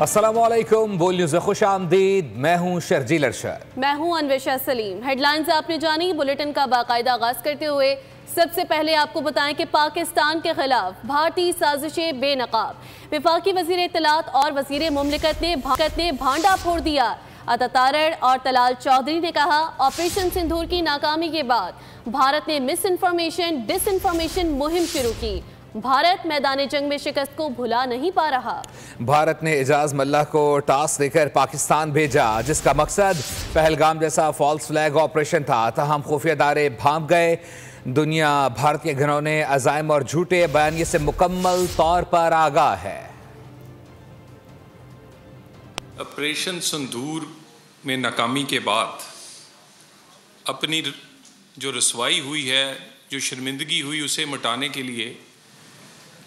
अस्सलामुअलैकुम, बोल न्यूज़ में खुश आमदीद। मैं हूँ शर्जील अरशद। मैं हूँ अन्वेशा सलीम। हेडलाइंस आपने जानी। बुलेटिन का बाकायदा आगाज करते हुए सबसे पहले आपको बताएं कि पाकिस्तान के खिलाफ भारतीय साजिशें बेनकाब। वफाकी वज़ीर इत्तलात और वज़ीर मुमलिकत ने भांडा फोड़ दिया। अता तारड़ और तलाल चौधरी ने कहा, ऑपरेशन सिंदूर की नाकामी के बाद भारत ने मिस इन्फॉर्मेशन डिसइन्फॉर्मेशन मुहिम शुरू की। भारत मैदान जंग में शिकस्त को भुला नहीं पा रहा। भारत ने एजाज मल्लाह को टास्क देकर पाकिस्तान भेजा, जिसका मकसद पहलगाम जैसा फॉल्स फ्लैग ऑपरेशन था। तहम खुफिया इदारे भांप गए। दुनिया भारत के घिनौने अज़ाइम और झूठे बयानिए से मुकम्मल तौर पर आगाह है। ऑपरेशन सिंदूर में नाकामी के बाद अपनी जो रसवाई हुई है, जो शर्मिंदगी हुई, उसे मिटाने के लिए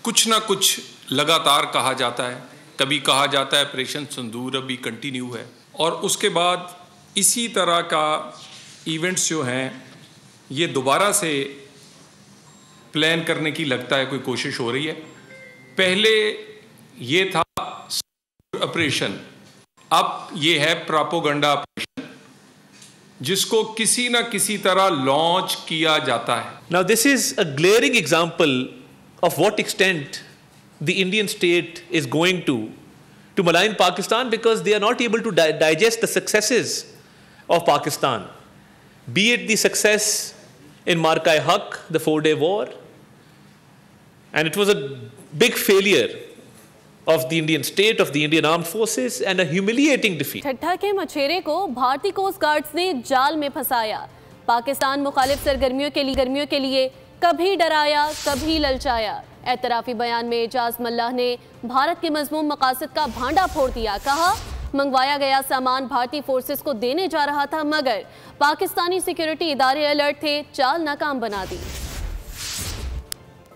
कुछ ना कुछ लगातार कहा जाता है। कभी कहा जाता है ऑपरेशन सिंदूर अभी कंटिन्यू है, और उसके बाद इसी तरह का इवेंट्स जो हैं ये दोबारा से प्लान करने की लगता है कोई कोशिश हो रही है। पहले ये था ऑपरेशन, अब ये है प्रोपेगेंडा ऑपरेशन, जिसको किसी ना किसी तरह लॉन्च किया जाता है। Now this is a glaring example of what extent the Indian state is going to malign Pakistan, because they are not able to digest the successes of Pakistan, be it the success in Marka-e-Haq, the 4-day war, and it was a big failure of the Indian state, of the Indian armed forces, and a humiliating defeat. ठट्ठा के मछेरे को भारतीय coast guards ने जाल में फंसाया। पाकिस्तान मुखालिफ सरगर्मियों के लिए कभी डराया, कभी ललचाया। एतराफी बयान में एजाज मल्लाह ने भारत के मजमूम मकासद का भांडा फोड़ दिया। कहा, मंगवाया गया सामान भारतीय फोर्सेस को देने जा रहा था, मगर पाकिस्तानी सिक्योरिटी इदारे अलर्ट थे, चाल नाकाम बना दी।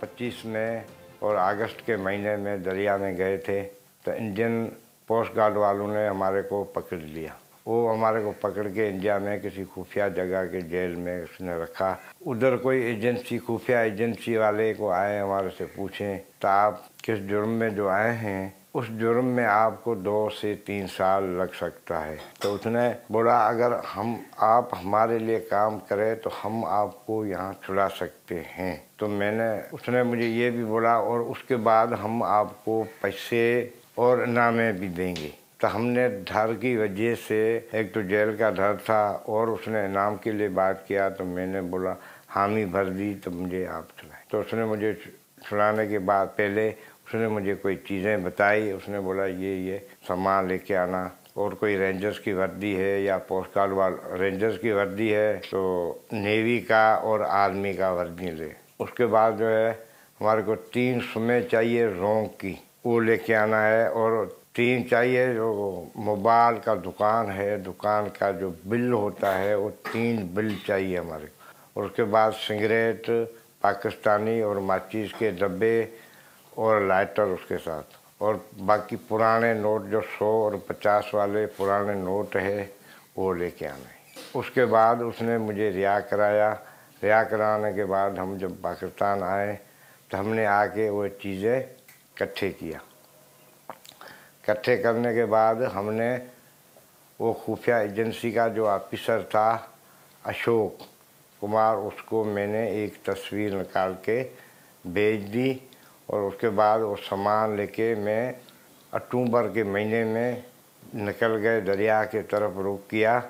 25 में और अगस्त के महीने में दरिया में गए थे तो इंडियन कोस्ट गार्ड वालों ने हमारे को पकड़ लिया। वो हमारे को पकड़ के इंडिया में किसी खुफिया जगह के जेल में उसने रखा। उधर कोई एजेंसी, खुफिया एजेंसी वाले को आए, हमारे से पूछें तो आप किस जुर्म में जो आए हैं, उस जुर्म में आपको 2 से 3 साल लग सकता है। तो उसने बोला, अगर आप हमारे लिए काम करें तो हम आपको यहाँ छुड़ा सकते हैं। तो उसने मुझे ये भी बोला, और उसके बाद हम आपको पैसे और इनामे भी देंगे। तो हमने डर की वजह से, एक तो जेल का डर था और उसने इनाम के लिए बात किया, तो मैंने बोला हामी भर दी तो मुझे आप छुड़ाए। तो उसने मुझे छुड़ाने के बाद पहले उसने मुझे कोई चीज़ें बताई। उसने बोला ये सामान लेके आना, और कोई रेंजर्स की वर्दी है या पोस्ट गार्ड वाला रेंजर्स की वर्दी है तो नेवी का और आर्मी का वर्दी ले। उसके बाद जो है हमारे को 3 सुमें चाहिए रोंग की, वो लेके आना है, और 3 चाहिए जो मोबाइल का दुकान है, दुकान का जो बिल होता है वो 3 बिल चाहिए हमारे को। और उसके बाद सिगरेट पाकिस्तानी और माचिस के डब्बे और लाइटर उसके साथ, और बाकी पुराने नोट जो 100 और 50 वाले पुराने नोट है वो लेके आने। उसके बाद उसने मुझे रिहा कराया। रिहा कराने के बाद हम जब पाकिस्तान आए तो हमने आके वो चीज़ें इकट्ठे किया। इकट्ठे करने के बाद हमने वो खुफिया एजेंसी का जो ऑफिसर था अशोक कुमार, उसको मैंने एक तस्वीर निकाल के भेज दी, और उसके बाद वो सामान लेके मैं अक्टूबर के महीने में निकल गए, दरिया के तरफ रुख किया।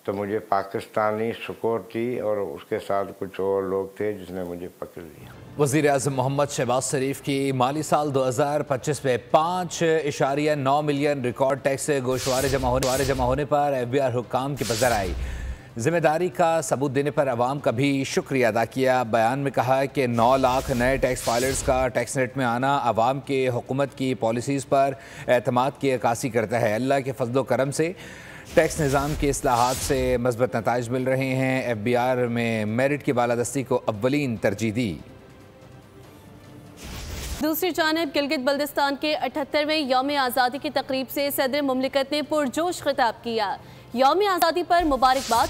तो मुझे पाकिस्तानी सिक्योरिटी और उसके साथ कुछ और लोग थे जिसने मुझे पकड़ लिया। वज़ीर आज़म मोहम्मद शहबाज शरीफ की माली साल 2025 में 5.9 मिलियन रिकॉर्ड टैक्स से गोशवारे जमा होने पर FBR हुक्काम की नज़र आई। जिम्मेदारी का सबूत देने पर अवाम का भी शुक्रिया अदा किया। बयान में कहा है कि 9 लाख नए टैक्स फाइलर्स का टैक्स नेट में आना अवाम के हुकूमत की पॉलिसीज़ पर एतमाद की अक्कासी करता है। अल्लाह के फजलो करम से टैक्स निज़ाम के इस्लाहात से मज़बूत नताइज मिल रहे हैं। FBR में मेरिट की बालादस्ती को अव्वलीन तरजीह दी। दूसरी जानिब गिलगित बल्तिस्तान के 78वें यौम आज़ादी की तकरीब से सदर मुमलिकत ने पुरजोश खिताब किया। यौम आज़ादी पर मुबारकबाद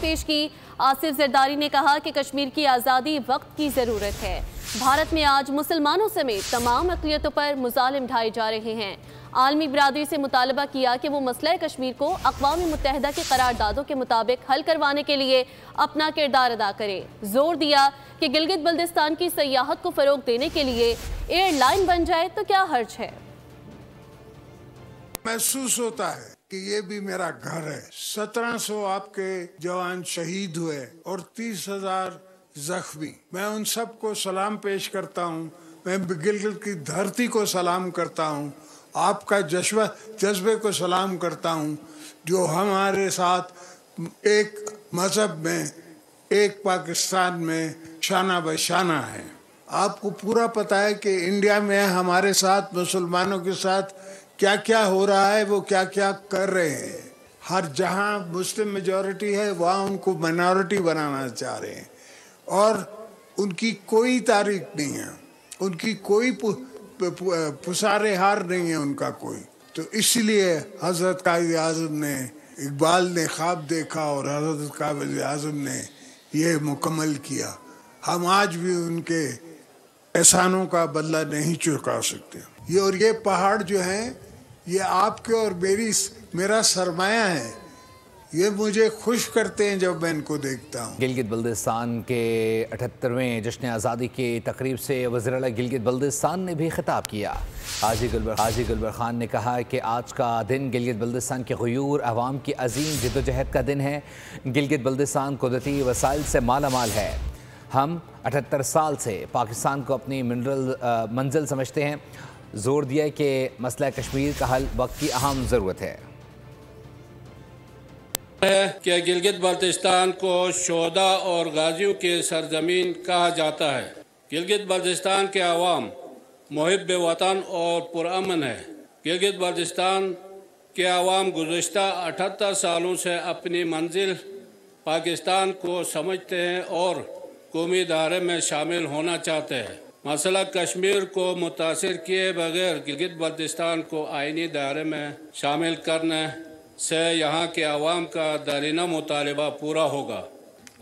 पेश की। आसिफ जरदारी ने कहा कि कश्मीर की आज़ादी वक्त की ज़रूरत है। भारत में आज मुसलमानों समेत तमाम अक़लियतों पर मुज़ालिम ढाए जा रहे हैं। आलमी बिरादरी से मुतालबा किया कि वो मसला कश्मीर को अक़वाम मुत्तहिदा की करारदादों के मुताबिक हल करवाने के लिए अपना किरदार अदा करे। जोर दिया कि गिलगित बल्तिस्तान की सयाहत को फ़रोग देने के लिए एयरलाइन बन जाए तो क्या हर्ज है। महसूस होता है कि ये भी मेरा घर है। 1700 आपके जवान शहीद हुए और 30,000 जख्मी। मैं उन सबको सलाम पेश करता हूँ। मैं गिलगित की धरती को सलाम करता हूँ। आपका जज्बे को सलाम करता हूँ, जो हमारे साथ एक मजहब में, एक पाकिस्तान में शाना बशाना है। आपको पूरा पता है कि इंडिया में हमारे साथ, मुसलमानों के साथ क्या क्या हो रहा है, वो क्या क्या कर रहे हैं। हर जहाँ मुस्लिम मेजॉरिटी है वहाँ उनको माइनॉरिटी बनाना चाह रहे हैं और उनकी कोई तारीख नहीं है, उनकी कोई पुसारे हार नहीं है उनका कोई। तो इसलिए हज़रत कायद आज़म ने, इकबाल ने ख्वाब देखा और हज़रत कायद आज़म ने ये मुकम्मल किया। हम आज भी उनके एहसानों का बदला नहीं चुका सकते। ये पहाड़ जो हैं ये आपके और मेरा सरमाया है। ये मुझे खुश करते हैं जब मैं इनको देखता हूँ। गिलगित बल्तिस्तान के 78वें जश्न आज़ादी की तकरीब से वज़ीर आला गिलगित बल्तिस्तान ने भी खिताब किया। हाजी गुलबर खान ने कहा कि आज का दिन गिलगित बल्तिस्तान के ग़यूर अवाम की अजीम जद्दोजहद का दिन है। गिलगित बल्तिस्तान कुदरती वसाइल से माला माल है। हम 78 साल से पाकिस्तान को अपनी मंजिल समझते हैं। जोर दिया कि मसला कश्मीर का हल वक्त की अहम ज़रूरत है। कि गिलगित बल्तिस्तान को शोहदा और गाजियों की सरजमीन कहा जाता है। गिलगित बल्तिस्तान के अवाम मुहिब वतन और पुरअमन है। गिलगित बल्तिस्तान के अवाम गुज़श्ता 78 सालों से अपनी मंजिल पाकिस्तान को समझते हैं और कौमी दायरे में शामिल होना चाहते हैं। मसला कश्मीर को मुतासिर किए बगैर गिलगित बल्तिस्तान को आईनी दायरे में शामिल करने से यहाँ के अवाम का दरीना मुतालबा पूरा होगा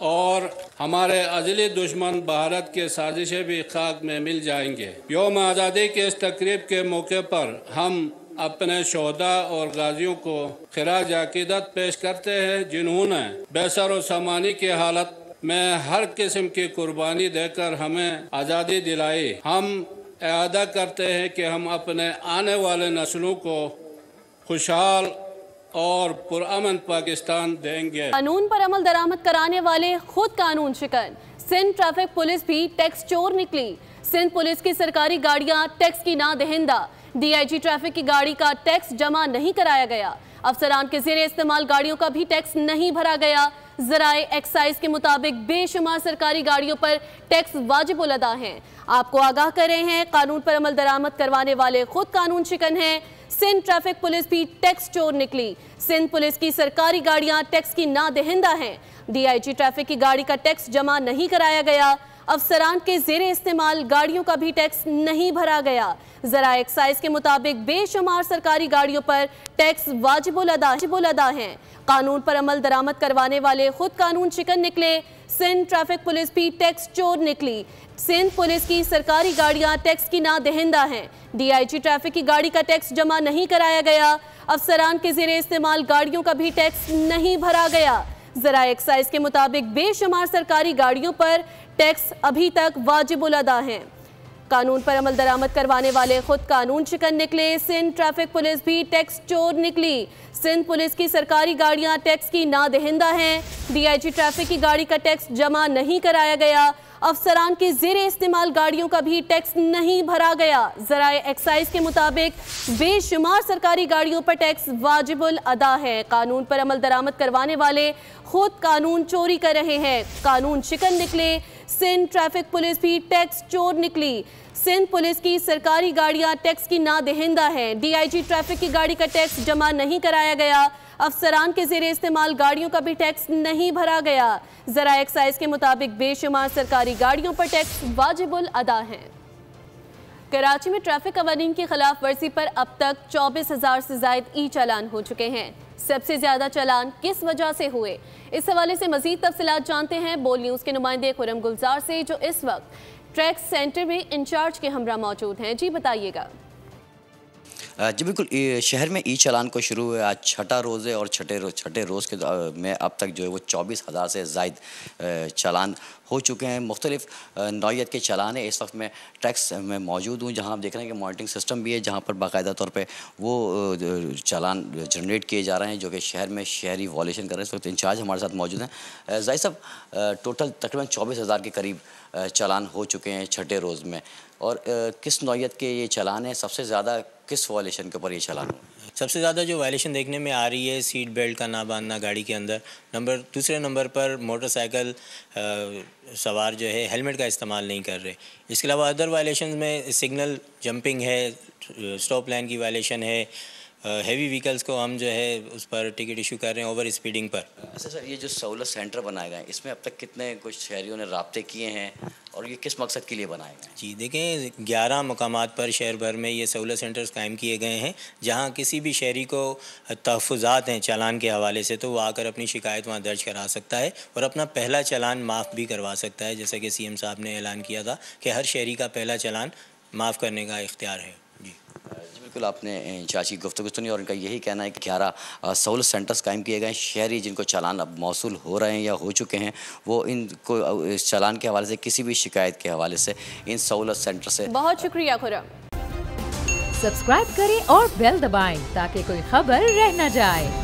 और हमारे अज़ली दुश्मन भारत के साजिशें भी खाक में मिल जाएंगे। यौम आज़ादी के इस तकरीब के मौके पर हम अपने शोहदा और गाजियों को खिराज अक़ीदत पेश करते हैं, जिन्होंने बेसर व सामानी की हालत में हर किस्म की कुर्बानी देकर हमें आज़ादी दिलाई। हम इरादा करते हैं कि हम अपने आने वाले नस्लों को खुशहाल और पुरअमन पाकिस्तान देंगे। कानून पर अमल दरामद कराने वाले खुद कानून शिकन। सिंध ट्रैफिक पुलिस भी टैक्स चोर निकली। सिंध पुलिस की सरकारी गाड़ियां टैक्स की ना दहिंदा। DIG ट्रैफिक की गाड़ी का टैक्स जमा नहीं कराया गया। अफसरान के ज़ेरे इस्तेमाल गाड़ियों का भी टैक्स नहीं भरा गया। ज़राए एक्साइज के मुताबिक बेशुमार सरकारी गाड़ियों पर टैक्स वाजिब उल अदा हैं। आपको आगाह कर रहे हैं, कानून पर अमल दरामद करवाने वाले खुद कानून शिकन हैं। सिंध ट्रैफिक पुलिस भी टैक्स चोर निकली। सिंध पुलिस की सरकारी गाड़ियां टैक्स की ना दहिंदा हैं। DIG ट्रैफिक की गाड़ी का टैक्स जमा नहीं कराया गया। अफसरान के ज़ेरे इस्तेमाल गाड़ियों का भी टैक्स नहीं भरा गया। ज़रा एक्साइज के मुताबिक बेशुमार सरकारी गाड़ियों पर टैक्स वाजिबुल अदा हैं। कानून पर अमल दरामद करवाने वाले खुद कानून शिकन निकले। सिंध ट्रैफिक पुलिस भी टैक्स चोर निकली। सिंध पुलिस की सरकारी गाड़ियां टैक्स की ना दहिंदा हैं। DIG ट्रैफिक की गाड़ी का टैक्स जमा नहीं कराया गया। अफसरान के ज़ेरे इस्तेमाल गाड़ियों का भी टैक्स नहीं भरा गया। ज़रा एक्साइज के मुताबिक बेशुमार सरकारी गाड़ियों पर टैक्स अभी तक वाजिबुल अदा हैं। कानून पर अमल दरामद करवाने वाले खुद कानून शिकन निकले। सिंध ट्रैफिक पुलिस भी टैक्स चोर निकली। सिंध पुलिस की सरकारी गाड़ियां टैक्स की ना दहिंदा हैं। DIG ट्रैफिक की गाड़ी का टैक्स जमा नहीं कराया गया। अफसरान के ज़ेरे इस्तेमाल गाड़ियों का भी टैक्स नहीं भरा गया। ज़राए एक्साइज के मुताबिक बेशुमार सरकारी गाड़ियों पर टैक्स वाजिबुल अदा है। कानून पर अमल दरामद करवाने वाले खुद कानून चोरी कर रहे हैं। कानून शिकन निकले। सिंध ट्रैफिक पुलिस भी टैक्स चोर निकली। सिंध पुलिस की सरकारी गाड़ियां टैक्स की ना दहिंदा हैं। DIG ट्रैफिक की गाड़ी का टैक्स जमा नहीं कराया गया। अफसरान के ज़ेरे इस्तेमाल गाड़ियों का भी टैक्स नहीं भरा गया। ज़रा एक्साइज के मुताबिक बेशुमार सरकारी गाड़ियों पर टैक्स वाजिबुल अदा हैं। कराची में ट्रैफिक कवानीन की खिलाफ वर्जी पर अब तक 24,000 से ज्यादा ई चालान हो चुके हैं। सबसे ज्यादा चालान किस वजह से हुए, इस हवाले से मजीद तफसीलात जानते हैं बोल न्यूज़ के नुमाइंदे खुरम गुलजार से, जो इस वक्त ट्रैक सेंटर में इंचार्ज के हमरा मौजूद हैं। जी बताइएगा। जी बिल्कुल, शहर में ई चालान को शुरू हुए आज छठा रोज़ है और छठे रोज़ के में अब तक जो है वो 24,000 से ज़ायद चालान हो चुके हैं। मुख्तलिफ नौइयत के चालान है। इस वक्त मैं ट्रैक्स में मौजूद हूँ जहाँ आप देख रहे हैं कि मॉनिटरिंग सिस्टम भी है, जहाँ पर बाकायदा तौर पे वो चालान जनरेट किए जा रहे हैं जो कि शहर में शहरी वॉल्यूशन कर रहे हैं। इस वक्त इंचार्ज हमारे साथ मौजूद हैं। जाहिद साहब, टोटल तकरीबन 24,000 के करीब चालान हो चुके हैं छठे रोज़ में, और किस नौइयत के ये चालान है? सबसे ज़्यादा किस वायलेशन के ऊपर ये चालान हुआ? सबसे ज़्यादा जो वायलेशन देखने में आ रही है सीट बेल्ट का ना बांधना गाड़ी के अंदर, दूसरे नंबर पर मोटरसाइकिल सवार जो है हेलमेट का इस्तेमाल नहीं कर रहे। इसके अलावा अदर वायलेशन में सिग्नल जंपिंग है, स्टॉप लाइन की वायलेशन है, हैवी व्हीकल्स को हम जो है उस पर टिकट इशू कर रहे हैं ओवर स्पीडिंग पर। अच्छा सर, ये जो सहूलत सेंटर बनाए गए हैं इसमें अब तक कितने कुछ शहरियों ने राब्ते किए हैं और ये किस मकसद के लिए बनाए गए हैं? जी देखें, 11 मकामात पर शहर भर में ये सहूलत सेंटर्स कायम किए गए हैं, जहां किसी भी शहरी को तहफ़्फ़ुज़ात हैं चालान के हवाले से तो वो आकर अपनी शिकायत वहां दर्ज करा सकता है और अपना पहला चालान माफ़ भी करवा सकता है, जैसा कि CM साहब ने ऐलान किया था कि हर शहरी का पहला चालान माफ़ करने का इख्तियार है। जी बिल्कुल, आपने इंचार्ज की गुफ्तगू सुनी और इनका यही कहना है कि 11 सहूलत सेंटर्स कायम किए गए। शहरी जिनको चालान अब मौसूल हो रहे हैं या हो चुके हैं वो इनको इस चालान के हवाले से किसी भी शिकायत के हवाले से इन सहूलत सेंटर से। बहुत शुक्रिया खुरम। सब्सक्राइब करें और बेल दबाएं ताकि कोई खबर रह न जाए।